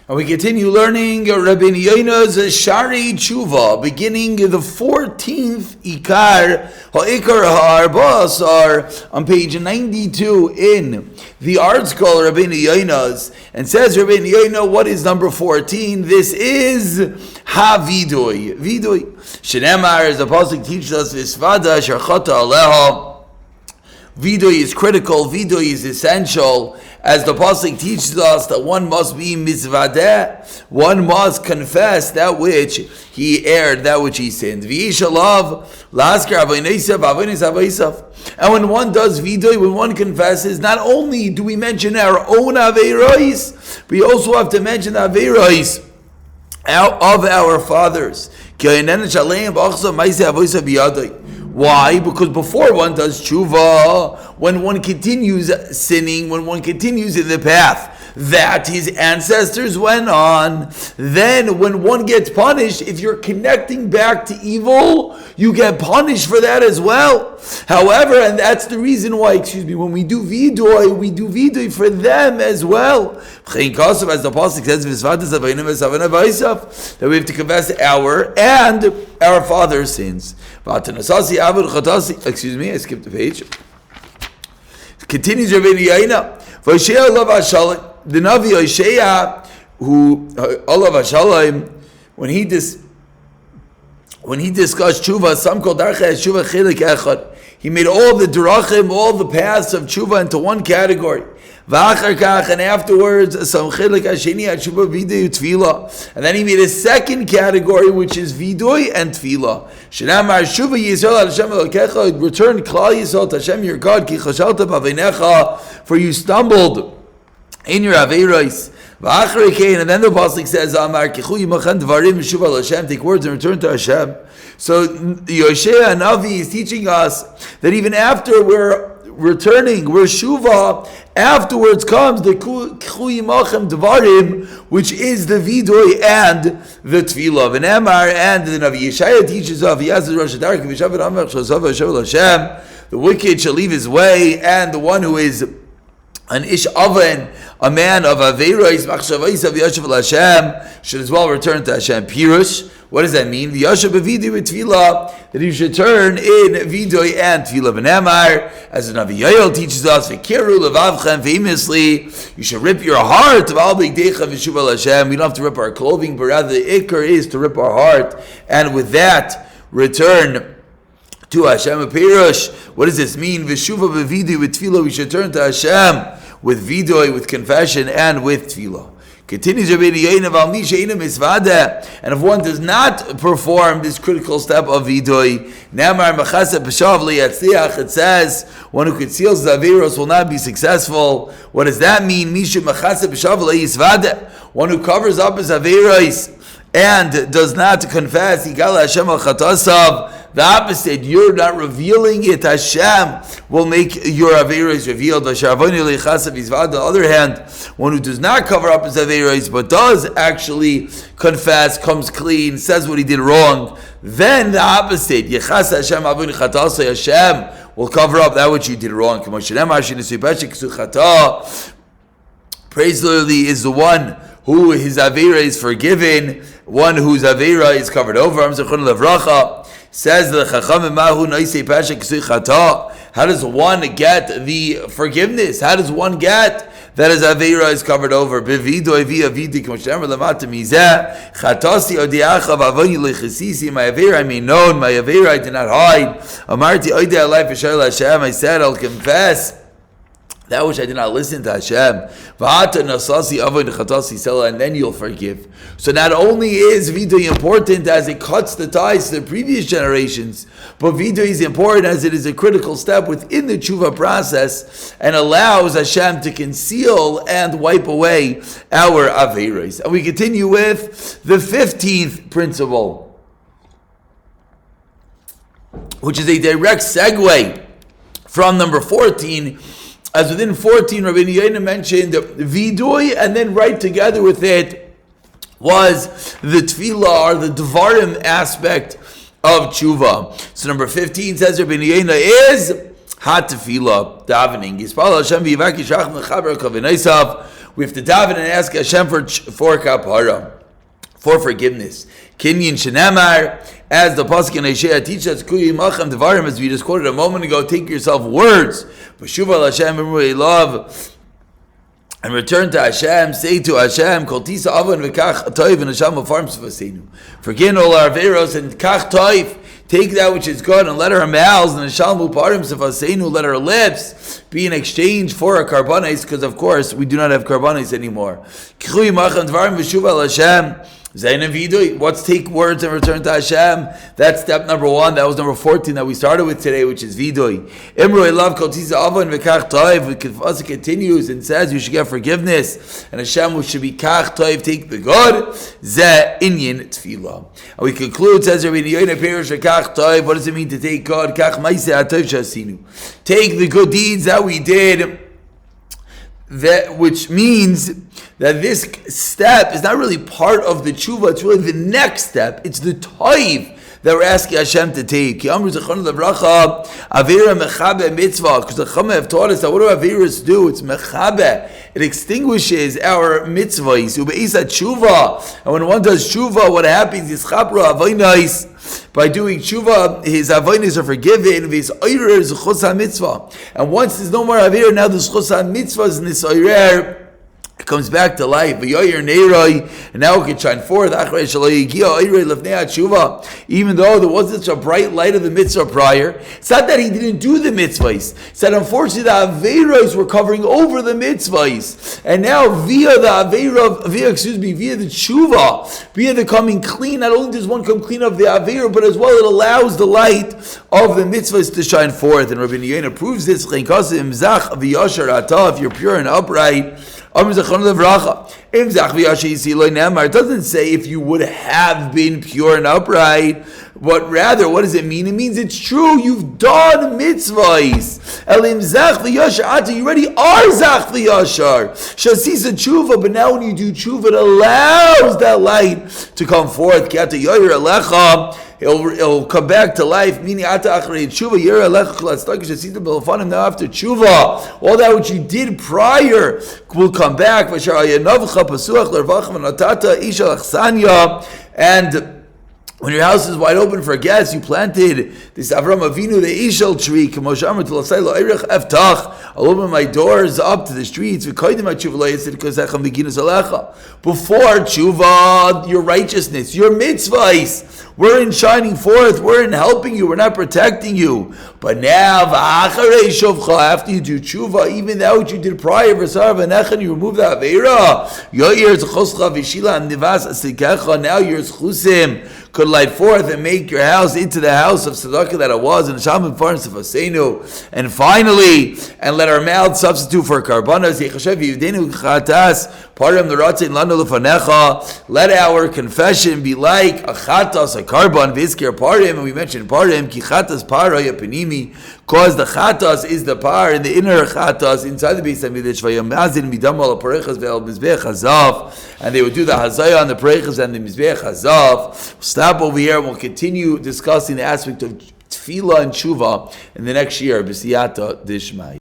And we continue learning Rabeinu Yona's Sharei Teshuva, beginning the 14th Ikar Ha'arba'as are on page 92 in the art scholar Rabeinu Yona's, and says Rabeinu Yona, what is number 14? This is Ha-Vidui. Vidui. Shenemar, as the Pasuk teaches us, Visvada Sharchata Aleha. Vidui is critical, Vidui is essential, as the Pasuk teaches us that one must be mizvadeh, one must confess that which he erred, that which he sinned. V'yishalav laskar avonesav avonesav. And when one does vidui, when one confesses, not only do we mention our own aveiros, we also have to mention the aveiros of our fathers. Why? Because before one does tshuva, when one continues sinning, when one continues in the path that his ancestors went on, then when one gets punished, if you're connecting back to evil, you get punished for that as well. However, and that's the reason why, when we do vidui for them as well. As the Pasuk says, that we have to confess our and our father's sins. Excuse me, I skipped the page. Continues Rabeinu Yona. The Navi Hosea, who Olav Hashalom, when he discussed tshuva, some called Darchei Teshuva Chelik Echad. He made all the drachim, all the paths of tshuva into one category. And afterwards, some Chelik Hasheni Tshuva Vidui Tefillah. And then he made a second category, which is Vidui and Tefillah. Shenamar Tshuva Yisrael Hashem Elokecha, return Klal Yisrael to Hashem your God, Ki Chashalta B'Aveinecha, for you stumbled in your aveiros. And then the Pasuk says, Amar Kichu Yimachan Dvarim Yeshuva Hashem, take words and return to Hashem. So Yoshea Navi is teaching us that even after we're returning, we're shuva, afterwards comes the Kichu Yimachan Dvarim, which is the vidui and the tefillah. And Amar, and the Navi Yeshaya teaches of Yazir Rosh Hadark V'Shavat Amar Shalazav Hashem Hashem, the wicked shall leave his way, and the one who is an ish oven, a man of aveiros, machshavos of Yashav Hashem, should as well return to Hashem. Pirush, what does that mean? V'yashav b'vidui v'tefillah, that he should turn in vidui and tefillah. V'nemar, as the Navi Yoel teaches us, v'kiru levavchem, famously, you should rip your heart of al b'gdeicha v'shuva Hashem. We don't have to rip our clothing, but rather the ikar is to rip our heart, and with that, return to Hashem. Pirush, what does this mean? V'shuva b'vidui v'tefillah, we should turn to Hashem with vidui, with confession, and with tefillah. Continues Rabeinu Yona, and if one does not perform this critical step of vidui, it says one who conceals the aveiros will not be successful. What does that mean? One who covers up his aveiros and does not confess, the opposite, you're not revealing it. Hashem will make your aveiros revealed. On the other hand, one who does not cover up his aveiros but does actually confess, comes clean, says what he did wrong, then the opposite, Hashem will cover up that which you did wrong. Praiseworthy is the one who his aveira is forgiven, one whose aveira is covered over. Says the Chacham Mahu Noisei Pasha Kisui Chata. How does one get the forgiveness? How does one get that his aveira is covered over? Bevidoi via vidi k'moshemer lamata mizeh chatasi odiacha v'avoni lechesisi. My aveira I made known. My aveira I did not hide. Amarti oidei alai v'shayel Hashem. I said I'll confess that which I did not listen to Hashem. And then you'll forgive. So not only is vidui important as it cuts the ties to the previous generations, but vidui is important as it is a critical step within the tshuva process and allows Hashem to conceal and wipe away our aveiros. And we continue with the 15th principle, which is a direct segue from number 14. As within 14, Rabeinu Yona mentioned vidui, and then right together with it was the tefillah, or the dvarim aspect of tshuva. So number 15 says Rabeinu Yona is ha tefillah, davening. We have to daven and ask Hashem for kapara, for forgiveness. Kinyan Shenamar, as the Pasuk in Isaiah teaches us, Kuyi Machem Devarim, as we just quoted a moment ago, take yourself words. B'shuva Hashem love, and return to Hashem, say to Hashem, Kol tisa avon v'kach toiv and Hashem afarm s'vaseinu. Forgive all our averos and kach toiv, take that which is good and let our mouths and Hashem uparim s'vaseinu, let our lips be in exchange for our karbanis, because of course we do not have karbanis anymore. Kuyi Machem Devarim v'shuva Hashem. What's take words and return to Hashem? That's step number 1. That was number 14 that we started with today, which is vidui. Imru elav kol tisa avon v'kach toiv. It continues and says you should get forgiveness, and Hashem should be kach toiv, take the good. Ze inyan tefillah. And we conclude, says Rabeinu Yona, perish kach toiv. What does it mean to take good? Kach ma'aseh hatoiv shasinu. Take the good deeds that we did. That, which means that this step is not really part of the tshuva, it's really the next step. It's the toiv that we're asking Hashem to take. Because the Chama have taught us that what do Averas do? It's mechabe. It extinguishes our mitzvahs. And when one does tshuva, what happens is chapra avoinais. By doing tshuva, his avoinais are forgiven. His oirer is chos ha-mitzvah. And once there's no more avir, now there's chos ha-mitzvahs in this oirer. It comes back to life. And now it can shine forth. Even though there wasn't such a bright light of the mitzvah prior, it's not that he didn't do the mitzvahs. It's that unfortunately the averos were covering over the mitzvahs. And now via the tshuva, via the coming clean, not only does one come clean of the avera, but as well it allows the light of the mitzvahs to shine forth. And Rabeinu Yona proves this. If you're pure and upright, it doesn't say if you would have been pure and upright, but rather, what does it mean? It means it's true, you've done mitzvahs. You already are zach v'yashar. Shasisa tshuva, but now when you do tshuva, it allows that light to come forth. It'll come back to life. Meaning, now after tshuva, all that which you did prior will come back. And when your house is wide open for guests, you planted this Avram Avinu, the Ishal tree. I'll open my doors up to the streets. Before tshuva, your righteousness, your mitzvahs, we're in shining forth, we're in helping you, we're not protecting you. But now, after you do tshuva, even that which you did prior, you remove the Aveira. Now your zchusim could light forth and make your house into the house of tzedakah that it was, and finally, and let our mouth substitute for karbanos. Let our confession be like a chatas, a karban, vizker parim, and we mentioned parim, ki chatas para yapanimi, because the chatas is the par, and the inner chatas inside the Beis Hamikdash, vayamazin midam al parechas ve'al mizbech hazav, and they would do the hazaya on the parechas and the mizbech hazav. Stop over here, and we'll continue discussing the aspect of tefillah and tshuva in the next year, b'siyata dishmai.